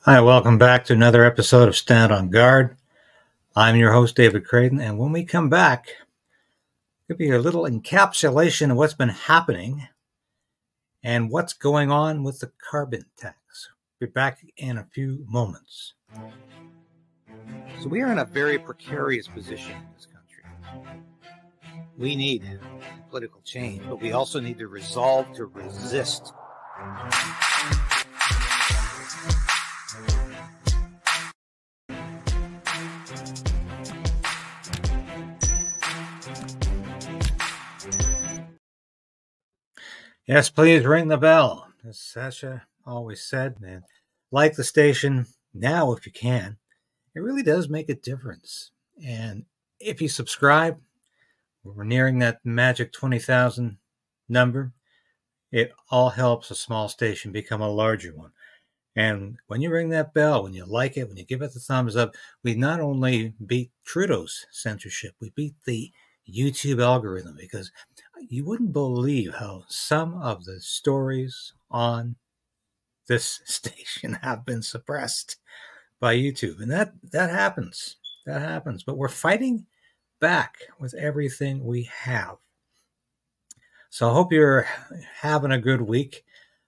Hi, welcome back to another episode of Stand on Guard. I'm your host, David Krayden, and when we come back, it'll be a little encapsulation of what's been happening and what's going on with the carbon tax. Be back in a few moments. So we are in a very precarious position in this country. We need political change, but we also need the resolve to resist. Yes, please ring the bell, as Sasha always said. And like the station now, if you can, it really does make a difference. And if you subscribe, we're nearing that magic 20,000 number. It all helps a small station become a larger one. And when you ring that bell, when you like it, when you give it the thumbs up, we not only beat Trudeau's censorship, we beat the YouTube algorithm, because you wouldn't believe how some of the stories on this station have been suppressed by YouTube. And that happens. That happens. But we're fighting back with everything we have. So I hope you're having a good week.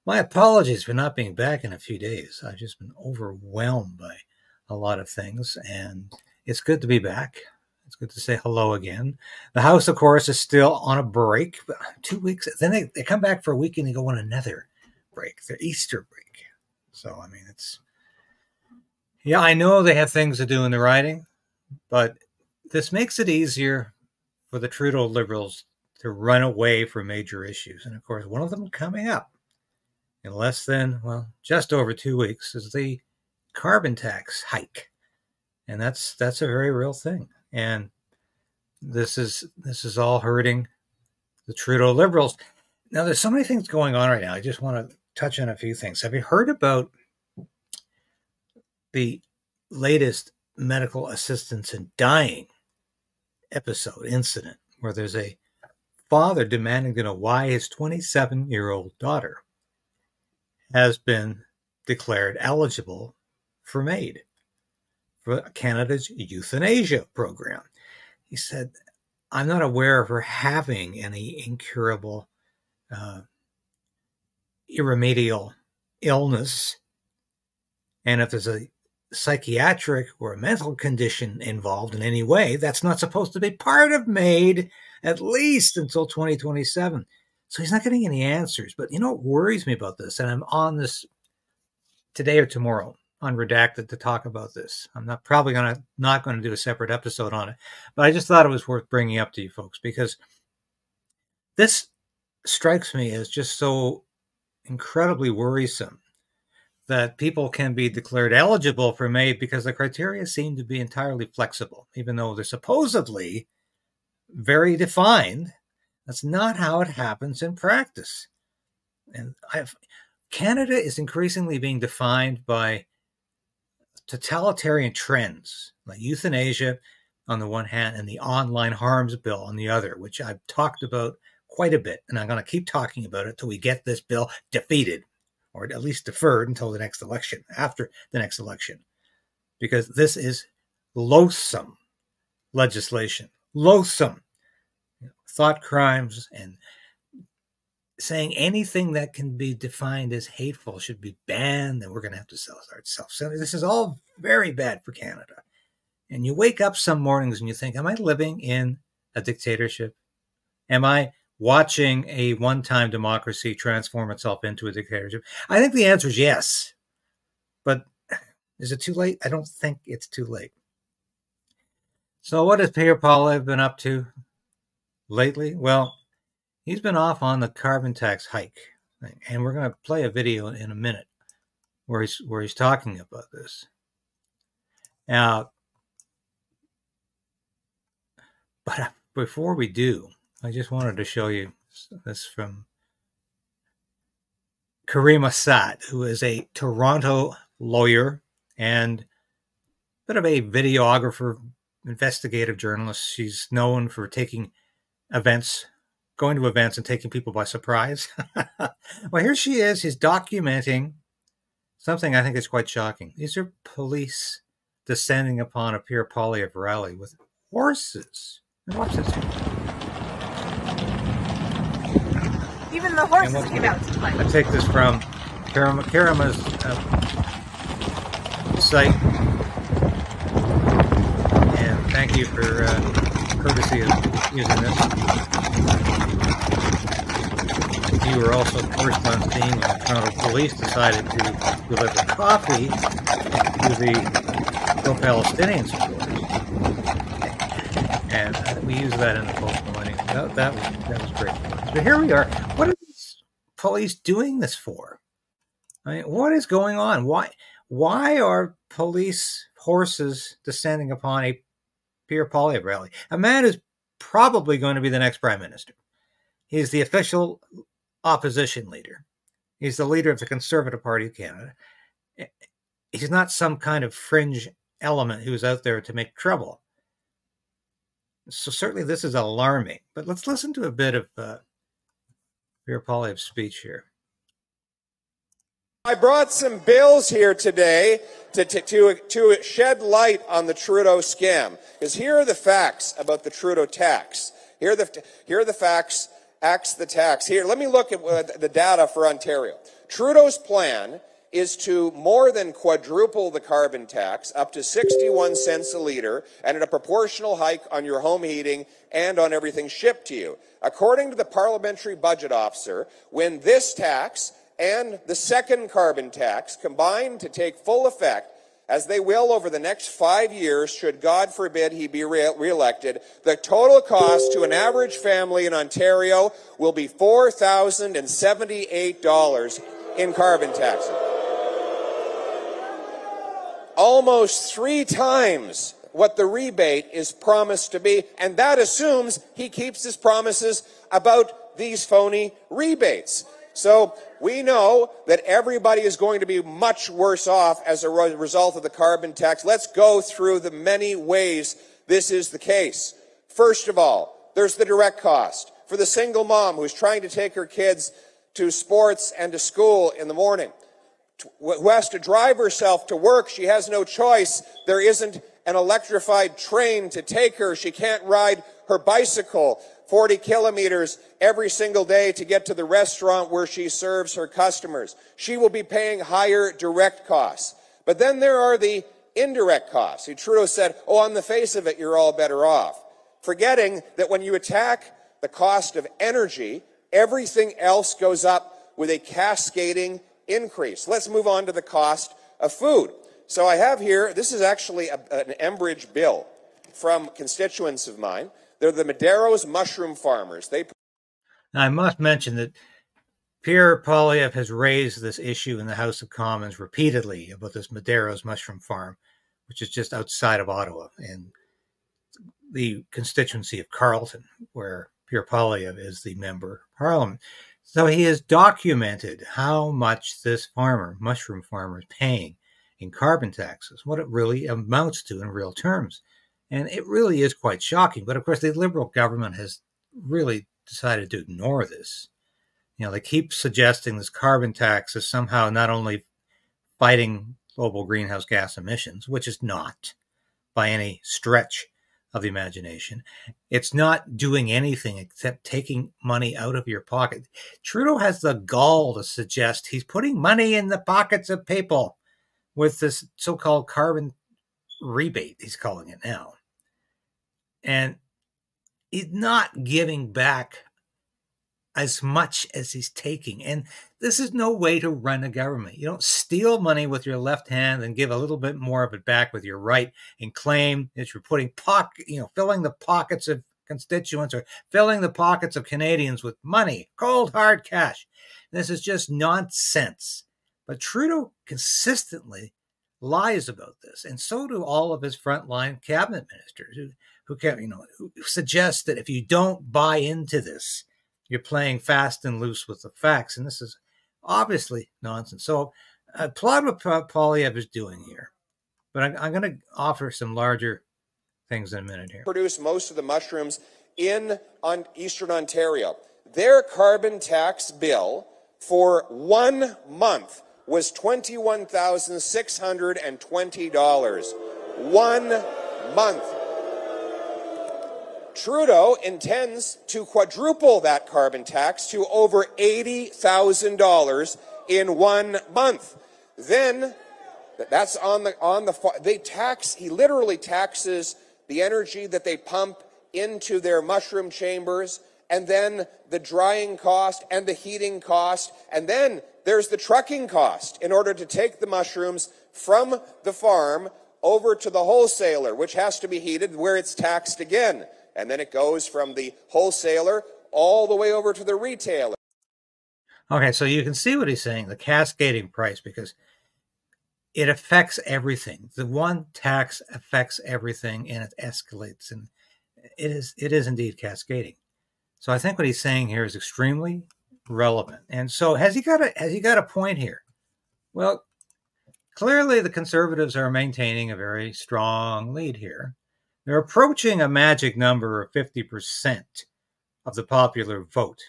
My apologies for not being back in a few days. I've just been overwhelmed by a lot of things, and it's good to be back. It's good to say hello again. The house, of course, is still on a break. 2 weeks. Then they come back for a week and they go on another break, their Easter break. So, I mean, yeah, I know they have things to do in the writing, but this makes it easier for the Trudeau Liberals to run away from major issues. And, of course, one of them coming up in less than, well, just over 2 weeks is the carbon tax hike. And that's a very real thing. And this is all hurting the Trudeau Liberals. Now, there's so many things going on right now. I just want to touch on a few things. Have you heard about the latest medical assistance in dying incident, where there's a father demanding to know why his 27-year-old daughter has been declared eligible for MAID, for Canada's euthanasia program? He said, I'm not aware of her having any incurable, irremediable illness. And if there's a psychiatric or a mental condition involved in any way, that's not supposed to be part of MAID, at least until 2027. So he's not getting any answers. But you know what worries me about this? And I'm on this today or tomorrow on Redacted to talk about this. I'm not going to do a separate episode on it, but I just thought it was worth bringing up to you folks, because this strikes me as just so incredibly worrisome that people can be declared eligible for MAID because the criteria seem to be entirely flexible, even though they're supposedly very defined. That's not how it happens in practice. And Canada is increasingly being defined by totalitarian trends like euthanasia on the one hand and the online harms bill on the other, which I've talked about quite a bit, and I'm going to keep talking about it till we get this bill defeated, or at least deferred until the next election, after the next election, because this is loathsome legislation, loathsome. Thought crimes and saying anything that can be defined as hateful should be banned, and we're going to have to start self-censoring. This is all very bad for Canada. And you wake up some mornings and you think, am I living in a dictatorship? Am I watching a one-time democracy transform itself into a dictatorship? I think the answer is yes. But is it too late? I don't think it's too late. So what has Pierre Poilievre been up to lately? Well, he's been off on the carbon tax hike, and we're going to play a video in a minute where he's talking about this. Now, but before we do, I just wanted to show you this from Karima Sat, who is a Toronto lawyer and a bit of a videographer, investigative journalist. She's known for going to events and taking people by surprise. Well, here she is. She's documenting something I think is quite shocking. These are police descending upon a Pierre Poilievre rally with horses. Horses. Even the horses came out to play. I take this from Karama's site. And thank you for courtesy of using this. You were also first on scene when the Toronto Police decided to deliver coffee to the pro-Palestinian supporters, and we used that in the post-millennium. That was great. But here we are. What are these police doing this for? I mean, what is going on? Why are police horses descending upon a Pierre Poilievre rally? A man who's probably going to be the next prime minister. He's the official opposition leader. He's the leader of the Conservative Party of Canada. He's not some kind of fringe element who's out there to make trouble. So certainly this is alarming. But let's listen to a bit of Pierre Poilievre's speech here. I brought some bills here today to shed light on the Trudeau scam. Because here are the facts about the Trudeau tax. Here are the facts. Axe the tax. Here, let me look at the data for Ontario. Trudeau's plan is to more than quadruple the carbon tax, up to 61 cents a litre, and at a proportional hike on your home heating and on everything shipped to you. According to the parliamentary budget officer, when this tax and the second carbon tax combine to take full effect, as they will over the next 5 years, should God forbid he be re-elected, the total cost to an average family in Ontario will be $4,078 in carbon taxes. Almost 3 times what the rebate is promised to be, and that assumes he keeps his promises about these phony rebates. So we know that everybody is going to be much worse off as a result of the carbon tax. Let's go through the many ways this is the case. First of all, there's the direct cost. For the single mom who's trying to take her kids to sports and to school in the morning, who has to drive herself to work, she has no choice. There isn't an electrified train to take her. She can't ride her bicycle 40 kilometers every single day to get to the restaurant where she serves her customers. She will be paying higher direct costs. But then there are the indirect costs. Trudeau said, oh, on the face of it, you're all better off. Forgetting that when you attack the cost of energy, everything else goes up with a cascading increase. Let's move on to the cost of food. So I have here, this is actually an Enbridge bill from constituents of mine. They're the Madero's mushroom farmers. Now, I must mention that Pierre Poilievre has raised this issue in the House of Commons repeatedly about this Madero's mushroom farm, which is just outside of Ottawa in the constituency of Carleton, where Pierre Poilievre is the member of Parliament. So he has documented how much this mushroom farmer, is paying in carbon taxes, what it really amounts to in real terms. And it really is quite shocking. But of course, the Liberal government has really decided to ignore this. You know, they keep suggesting this carbon tax is somehow not only fighting global greenhouse gas emissions, which is not by any stretch of the imagination. It's not doing anything except taking money out of your pocket. Trudeau has the gall to suggest he's putting money in the pockets of people with this so-called carbon rebate, he's calling it now. And he's not giving back as much as he's taking. And this is no way to run a government. You don't steal money with your left hand and give a little bit more of it back with your right and claim that you're putting filling the pockets of constituents or filling the pockets of Canadians with money, cold hard cash. This is just nonsense. But Trudeau consistently lies about this, and so do all of his frontline cabinet ministers who suggest that if you don't buy into this, you're playing fast and loose with the facts, and this is obviously nonsense. So I applaud what Poilievre is doing here, but I'm going to offer some larger things in a minute here. Produce most of the mushrooms in Eastern Ontario. Their carbon tax bill for 1 month was $21,620. 1 month. Trudeau intends to quadruple that carbon tax to over $80,000 in 1 month. Then, that's he literally taxes the energy that they pump into their mushroom chambers, and then the drying cost and the heating cost, and then there's the trucking cost in order to take the mushrooms from the farm over to the wholesaler, which has to be heated, where it's taxed again. And then it goes from the wholesaler all the way over to the retailer. Okay, so you can see what he's saying, the cascading price, because it affects everything. The one tax affects everything, and it escalates, and it is indeed cascading. So I think what he's saying here is extremely relevant. And so has he got a point here? Well, clearly the Conservatives are maintaining a very strong lead here. They're approaching a magic number of 50% of the popular vote,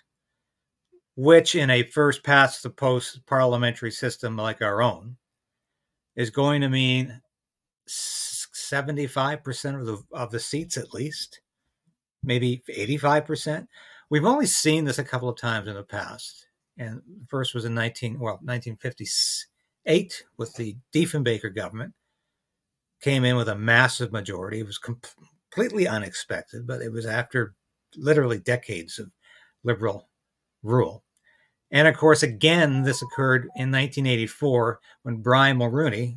which in a first past the post parliamentary system like our own is going to mean 75% of the seats at least, maybe 85%. We've only seen this a couple of times in the past. And the first was in 1958 with the Diefenbaker government. Came in with a massive majority. It was completely unexpected, but it was after literally decades of liberal rule. And of course, again, this occurred in 1984 when Brian Mulroney,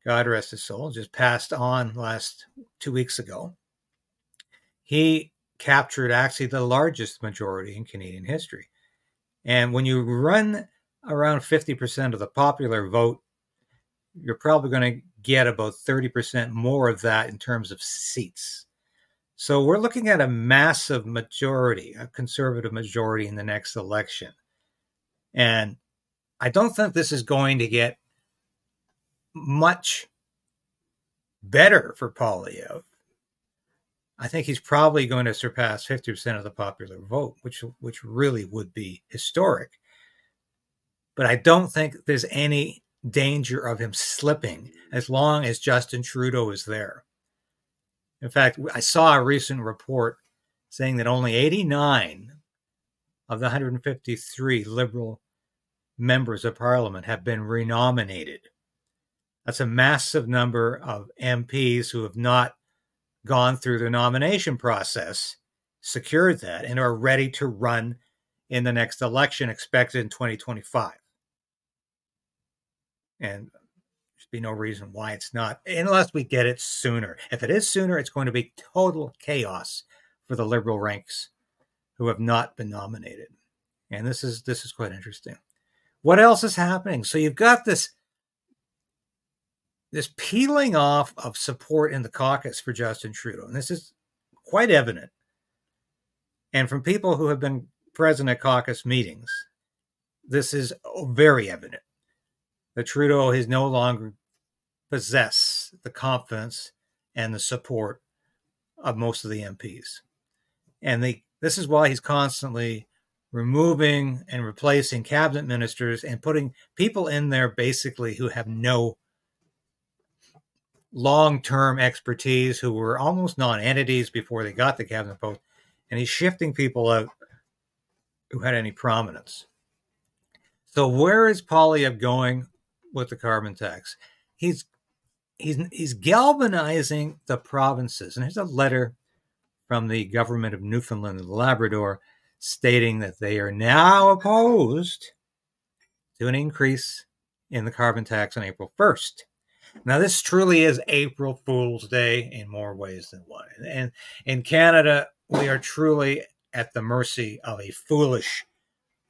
God rest his soul, just passed on last 2 weeks ago. He captured actually the largest majority in Canadian history. And when you run around 50% of the popular vote, you're probably going to get about 30% more of that in terms of seats. So we're looking at a massive majority, a Conservative majority in the next election. And I don't think this is going to get much better for Poilievre. I think he's probably going to surpass 50% of the popular vote, which really would be historic. But I don't think there's any danger of him slipping as long as Justin Trudeau is there. In fact, I saw a recent report saying that only 89 of the 153 Liberal members of Parliament have been renominated. That's a massive number of MPs who have not gone through the nomination process, secured that, and are ready to run in the next election expected in 2025. And there's be no reason why it's not, unless we get it sooner. If it is sooner, it's going to be total chaos for the Liberal ranks who have not been nominated. And this is quite interesting. What else is happening? So you've got this peeling off of support in the caucus for Justin Trudeau. And this is quite evident. And from people who have been present at caucus meetings, this is very evident that Trudeau has no longer possess the confidence and the support of most of the MPs. And this is why he's constantly removing and replacing cabinet ministers and putting people in there basically who have no long-term expertise, who were almost non-entities before they got the cabinet post. And he's shifting people out who had any prominence. So where is Poilievre going with the carbon tax? He's galvanizing the provinces. And here's a letter from the government of Newfoundland and Labrador stating that they are now opposed to an increase in the carbon tax on April 1st. Now, this truly is April Fool's Day in more ways than one. And in Canada, we are truly at the mercy of a foolish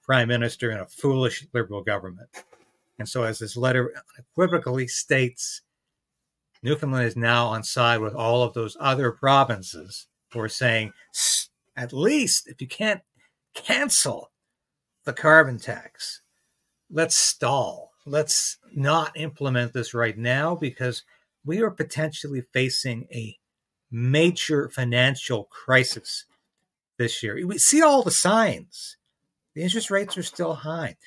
prime minister and a foolish Liberal government. And so, as this letter unequivocally states, Newfoundland is now on side with all of those other provinces who are saying, at least if you can't cancel the carbon tax, let's stall. Let's not implement this right now because we are potentially facing a major financial crisis this year. We see all the signs. The interest rates are still high.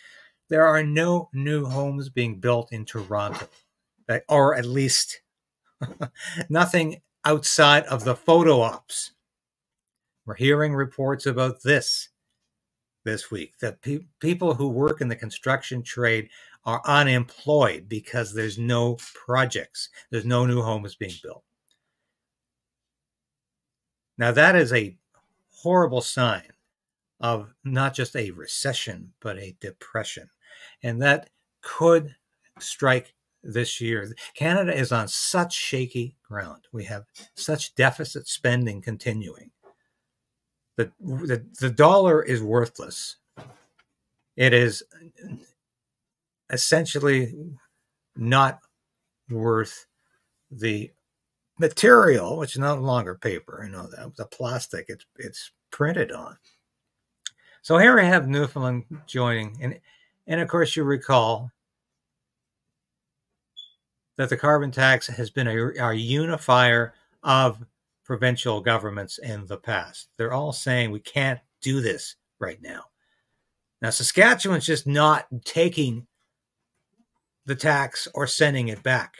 there are no new homes being built in Toronto, or at least nothing outside of the photo ops. We're hearing reports about this week, that people who work in the construction trade are unemployed because there's no projects. There's no new homes being built. Now, that is a horrible sign of not just a recession, but a depression. And that could strike this year. Canada is on such shaky ground. We have such deficit spending continuing. The dollar is worthless. It is essentially not worth the material, which is no longer paper. I know that. The plastic it's printed on. So here we have Newfoundland joining. And of course, you recall that the carbon tax has been a unifier of provincial governments in the past. They're all saying we can't do this right now. Now, Saskatchewan's just not taking the tax or sending it back.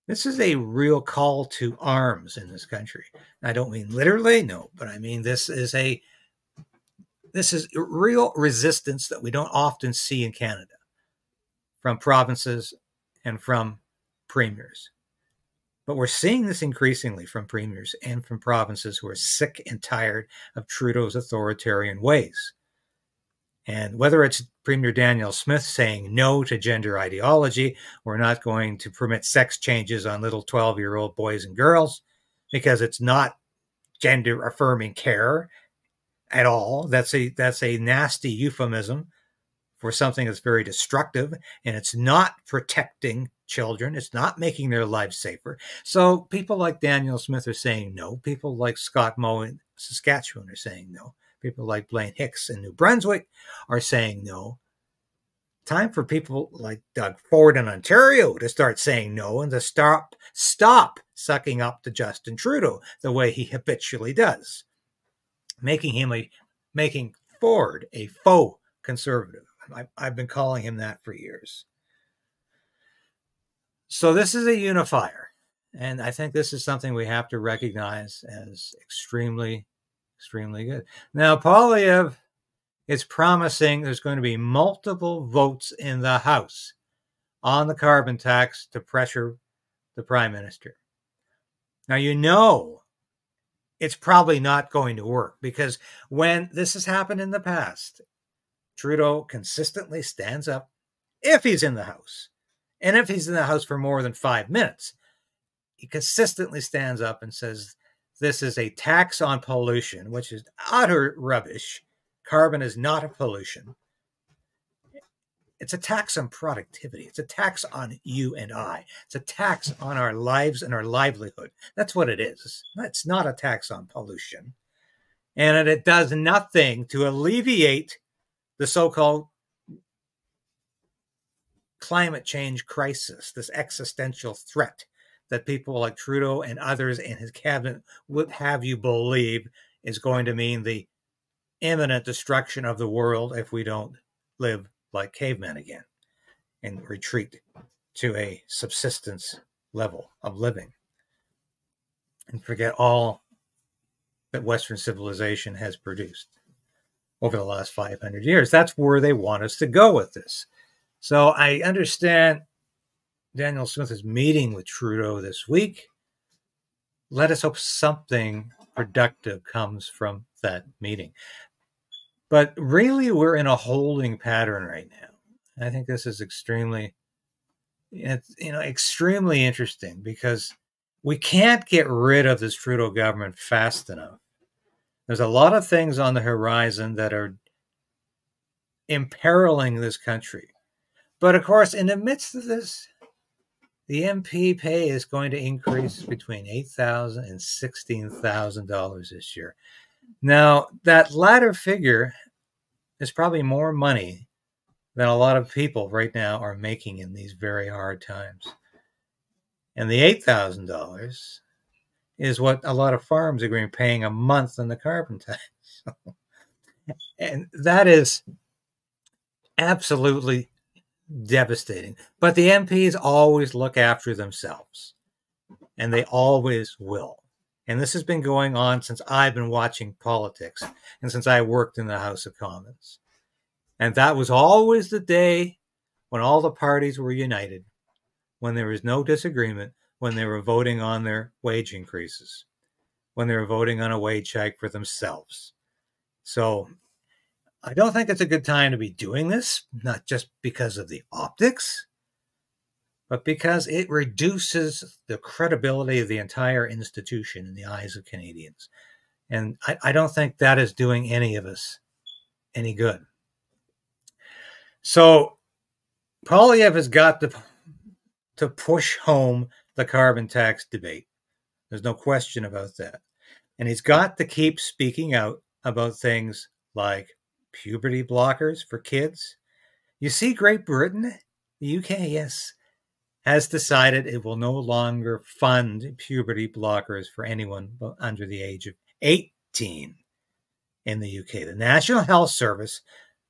This is a real call to arms in this country. I don't mean literally, no, but I mean this is real resistance that we don't often see in Canada from provinces and from premiers. But we're seeing this increasingly from premiers and from provinces who are sick and tired of Trudeau's authoritarian ways. And whether it's Premier Danielle Smith saying no to gender ideology, we're not going to permit sex changes on little 12-year-old boys and girls because it's not gender affirming care at all. That's a nasty euphemism for something that's very destructive, and it's not protecting children. It's not making their lives safer. So people like Danielle Smith are saying no. People like Scott Moe in Saskatchewan are saying no. People like Blaine Hicks in New Brunswick are saying no. Time for people like Doug Ford in Ontario to start saying no and to stop sucking up to Justin Trudeau the way he habitually does, making Ford a faux conservative. I've been calling him that for years. So this is a unifier, and I think this is something we have to recognize as extremely, extremely good. Now, Poilievre is promising there's going to be multiple votes in the House on the carbon tax to pressure the Prime Minister. Now, you know it's probably not going to work because when this has happened in the past, Trudeau consistently stands up if he's in the House. And if he's in the House for more than 5 minutes, he consistently stands up and says, this is a tax on pollution, which is utter rubbish. Carbon is not a pollution. It's a tax on productivity. It's a tax on you and I. It's a tax on our lives and our livelihood. That's what it is. It's not a tax on pollution. And it does nothing to alleviate the so-called climate change crisis, this existential threat that people like Trudeau and others in his cabinet would have you believe is going to mean the imminent destruction of the world if we don't live like cavemen again and retreat to a subsistence level of living and forget all that Western civilization has produced over the last 500 years. That's where they want us to go with this. So I understand Danielle Smith is meeting with Trudeau this week. Let us hope something productive comes from that meeting. But really, we're in a holding pattern right now. I think this is extremely interesting because we can't get rid of this Trudeau government fast enough. There's a lot of things on the horizon that are imperiling this country. But of course, in the midst of this, the MP pay is going to increase between $8,000 and $16,000 this year. Now, that latter figure is probably more money than a lot of people right now are making in these very hard times. And the $8,000 is what a lot of farms are going to be paying a month on the carbon tax. And that is absolutely devastating. But the MPs always look after themselves, and they always will. And this has been going on since I've been watching politics and since I worked in the House of Commons. And that was always the day when all the parties were united, when there was no disagreement, when they were voting on their wage increases, when they were voting on a wage hike for themselves. So I don't think it's a good time to be doing this, not just because of the optics, but because it reduces the credibility of the entire institution in the eyes of Canadians. And I don't think that is doing any of us any good. So Poilievre has got to push home the carbon tax debate. There's no question about that. And he's got to keep speaking out about things like puberty blockers for kids. You see, Great Britain, the UK, yes, has decided it will no longer fund puberty blockers for anyone under the age of 18 in the UK. The National Health Service,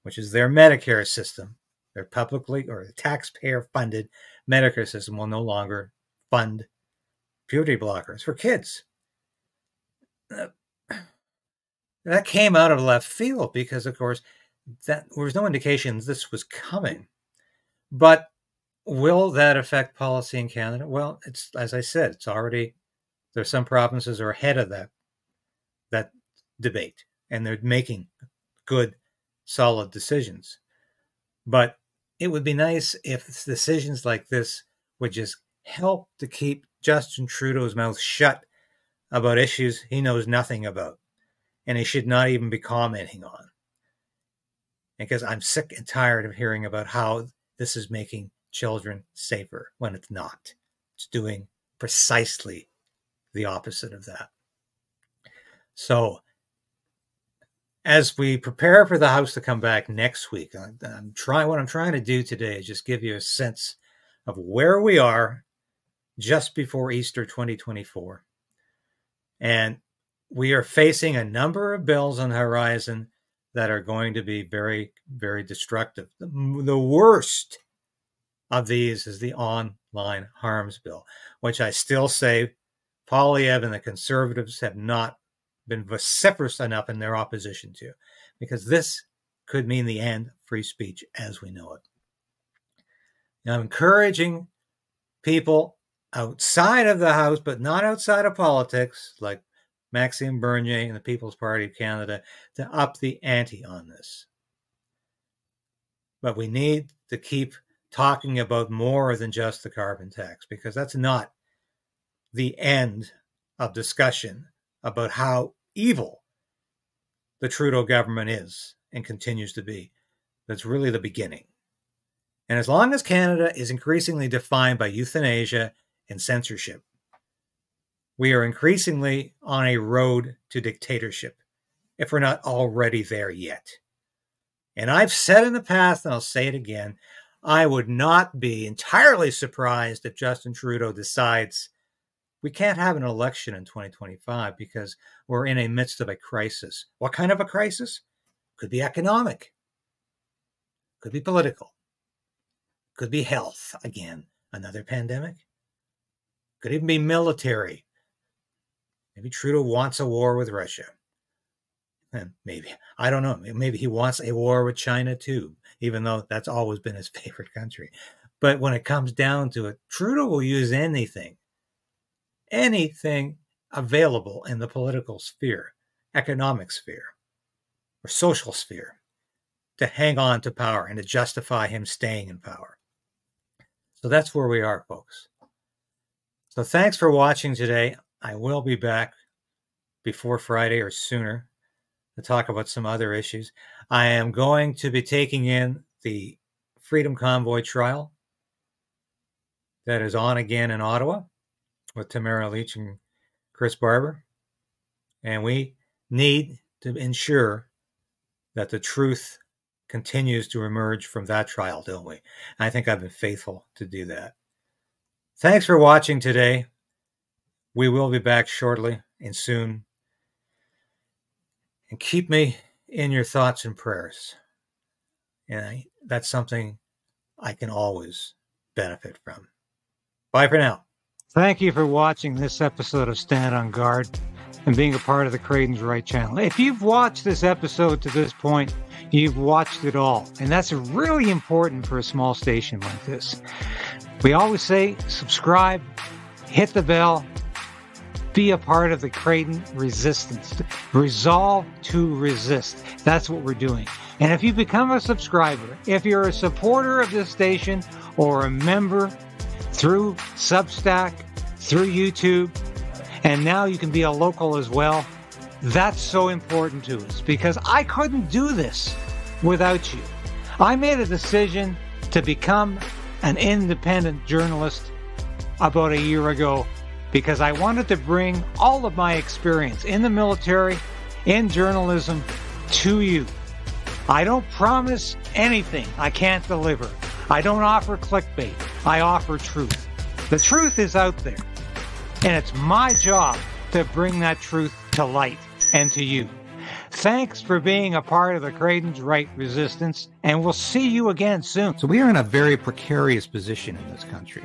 which is their Medicare system, their publicly or taxpayer-funded Medicare system, will no longer fund puberty blockers for kids. That came out of left field because, of course, there was no indication this was coming. But will that affect policy in Canada? Well, it's, as I said, it's already, there's some provinces are ahead of that debate, and they're making good, solid decisions. But it would be nice if decisions like this would just help to keep Justin Trudeau's mouth shut about issues he knows nothing about, and he should not even be commenting on. Because I'm sick and tired of hearing about how this is making children safer when it's not. It's doing precisely the opposite of that. So as we prepare for the House to come back next week, what I'm trying to do today is just give you a sense of where we are just before Easter 2024. And we are facing a number of bills on the horizon that are going to be very, very destructive. The worst of these is the online harms bill, which I still say Poilievre and the Conservatives have not been vociferous enough in their opposition to, because this could mean the end of free speech as we know it. Now, I'm encouraging people outside of the House, but not outside of politics, like Maxime Bernier and the People's Party of Canada, to up the ante on this. But we need to keep talking about more than just the carbon tax, because that's not the end of discussion about how evil the Trudeau government is and continues to be. That's really the beginning. And as long as Canada is increasingly defined by euthanasia and censorship, we are increasingly on a road to dictatorship, if we're not already there yet. And I've said in the past, and I'll say it again, I would not be entirely surprised if Justin Trudeau decides we can't have an election in 2025 because we're in a midst of a crisis. What kind of a crisis? Could be economic. Could be political. Could be health. Again, another pandemic. Could even be military. Maybe Trudeau wants a war with Russia. And maybe, I don't know, maybe he wants a war with China too, even though that's always been his favorite country. But when it comes down to it, Trudeau will use anything available in the political sphere, economic sphere, or social sphere to hang on to power and to justify him staying in power. So that's where we are, folks. So thanks for watching today. I will be back before Friday or sooner to talk about some other issues. I am going to be taking in the Freedom Convoy trial that is on again in Ottawa with Tamara Leach and Chris Barber. And we need to ensure that the truth continues to emerge from that trial, don't we? I think I've been faithful to do that. Thanks for watching today. We will be back shortly and soon. And keep me in your thoughts and prayers. And that's something I can always benefit from. Bye for now. Thank you for watching this episode of Stand on Guard and being a part of the Krayden'S Right channel. If you've watched this episode to this point, you've watched it all. And that's really important for a small station like this. We always say subscribe, hit the bell, be a part of the Krayden resistance. Resolve to resist. That's what we're doing. And if you become a subscriber, if you're a supporter of this station or a member through Substack, through YouTube, and now you can be a local as well, that's so important to us because I couldn't do this without you. I made a decision to become an independent journalist about a year ago because I wanted to bring all of my experience in the military, in journalism, to you. I don't promise anything I can't deliver. I don't offer clickbait. I offer truth. The truth is out there, and it's my job to bring that truth to light and to you. Thanks for being a part of the Krayden'S Right resistance, and we'll see you again soon. So we are in a very precarious position in this country.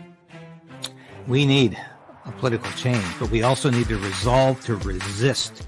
We need a political change, but we also need to resolve to resist